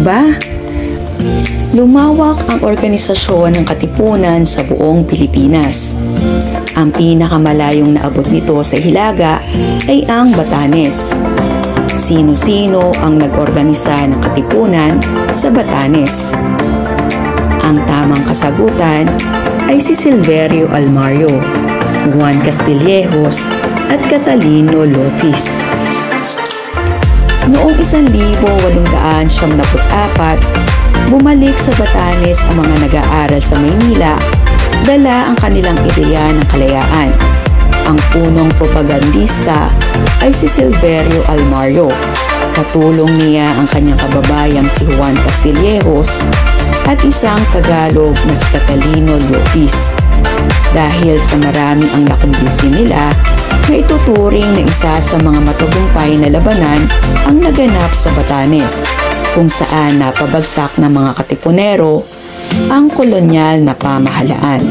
ba? Lumawak ang organisasyon ng Katipunan sa buong Pilipinas. Ang pinakamalayong naabot nito sa Hilaga ay ang Batanes. Sino-sino ang nag-organisa ng Katipunan sa Batanes? Ang tamang kasagutan ay si Silverio Almario, Juan Castillejos at Catalino Lopez. Noong 1874, bumalik sa Batanes ang mga nag-aaral sa Maynila, dala ang kanilang ideya ng kalayaan. Ang punong propagandista ay si Silverio Almario. Katulong niya ang kanyang kababayang si Juan Castillejos at isang Tagalog na si Catalino Lopez. Dahil sa marami ang nakumbinsi nila, na ituturing na isa sa mga matagumpay na labanan ang naganap sa Batanes, kung saan napabagsak ng mga Katipunero ang kolonyal na pamahalaan.